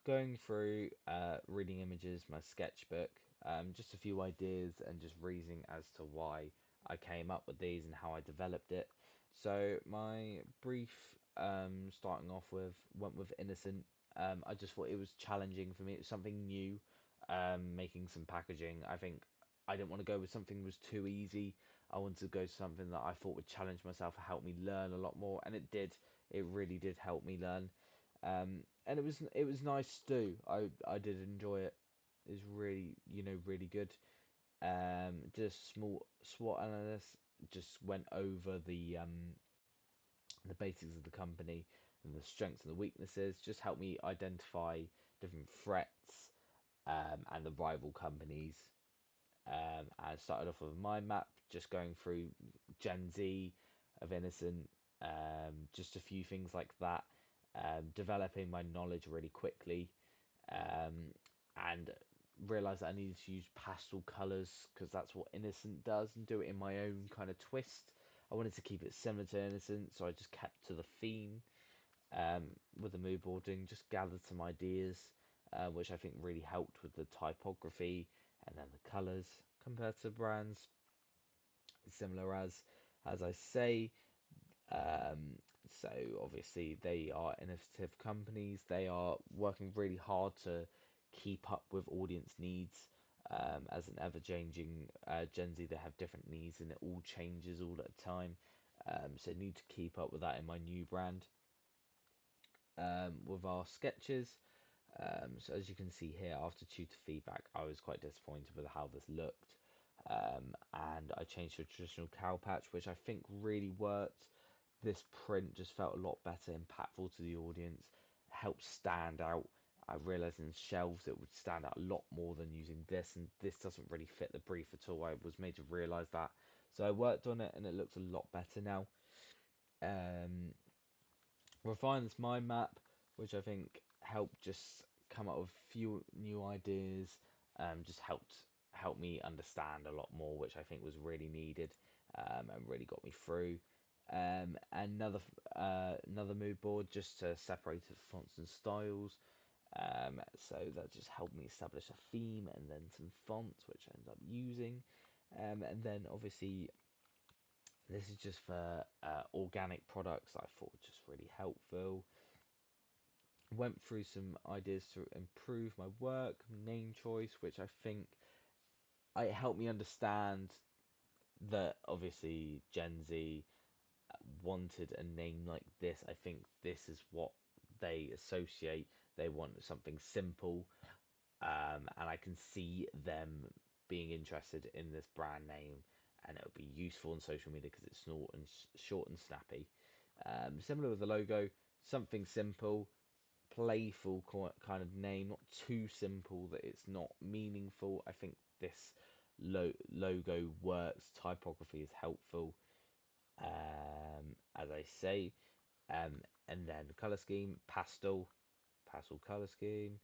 going through reading images, my sketchbook, just a few ideas and just reasoning as to why I came up with these and how I developed it. So my brief, starting off with, went with innocent. I just thought it was challenging for me. It was something new, making some packaging. I think I didn't want to go with something that was too easy. I wanted to go something that I thought would challenge myself and help me learn a lot more, and it did. It really did help me learn. And it was nice to do. I did enjoy it. It was really, really good. Just small SWOT analysis. Just went over the basics of the company and the strengths and the weaknesses. Just helped me identify different threats, and the rival companies. I started off with a mind map, just going through Gen Z of Innocent, just a few things like that, developing my knowledge really quickly, and realized that I needed to use pastel colors because that's what Innocent does, and do it in my own kind of twist. I wanted to keep it similar to Innocent, so I just kept to the theme, with the mood boarding, just gathered some ideas, which I think really helped with the typography and then the colors compared to brands similar as I say. So obviously they are innovative companies. They are working really hard to keep up with audience needs. As an ever-changing Gen Z, they have different needs and it all changes all the time. So I need to keep up with that in my new brand. With our sketches. So as you can see here, after tutor feedback, I was quite disappointed with how this looked. And I changed to a traditional cow patch, which I think really worked. This print just felt a lot better, impactful to the audience, helped stand out. I realised in shelves it would stand out a lot more than using this, and this doesn't really fit the brief at all. I was made to realise that. So I worked on it, and it looks a lot better now. Um, Refine this mind map, which I think helped just come up with a few new ideas. Just helped me understand a lot more, which I think was really needed, and really got me through. Another mood board just to separate the fonts and styles. So that just helped me establish a theme and then some fonts, which I ended up using. And then obviously this is just for organic products I thought were just really helpful. Went through some ideas to improve my work, name choice, which I think it helped me understand that obviously Gen Z wanted a name like this. I think this is what they associate. They want something simple, and I can see them being interested in this brand name, and it would be useful on social media because it's short and snappy. Similar with the logo, something simple, playful kind of name, not too simple that it's not meaningful. I think this logo works. Typography is helpful, as I say. And then the color scheme, pastel color scheme.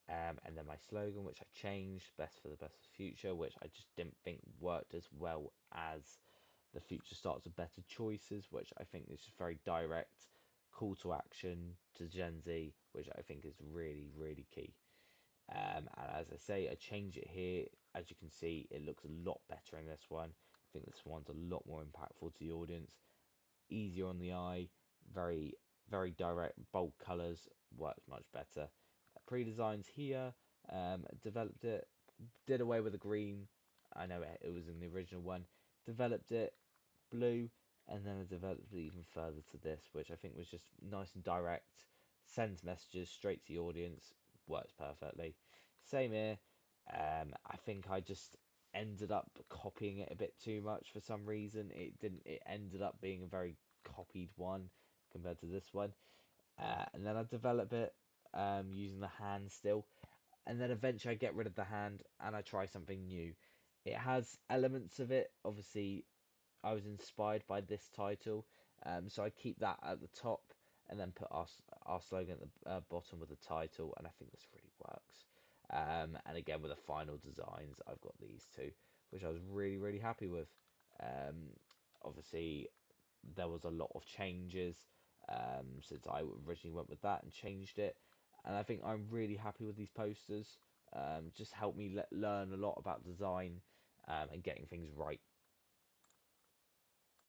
And then my slogan, which I changed, best for the best of the future, which I just didn't think worked as well as the future starts with better choices, which I think is just very direct call to action to Gen Z, which I think is really, really key. And as I say, I changed it here. As you can see, it looks a lot better in this one. I think this one's a lot more impactful to the audience, easier on the eye, very, very direct, bold colours, works much better. Pre-designs here, developed it, did away with the green. I know it was in the original one. Developed it blue, and then I developed it even further to this, which I think was just nice and direct, sends messages straight to the audience, works perfectly. Same here. I think I just ended up copying it a bit too much for some reason. It didn't. It ended up being a very copied one compared to this one. And then I develop it, using the hand still, and then eventually I get rid of the hand and I try something new. It has elements of it. Obviously, I was inspired by this title, so I keep that at the top and then put our slogan at the bottom with the title, and I think this really works. And again, with the final designs, I've got these two, which I was really, really happy with. Obviously, there was a lot of changes, since I originally went with that and changed it. and I think I'm really happy with these posters. Just help me learn a lot about design and getting things right.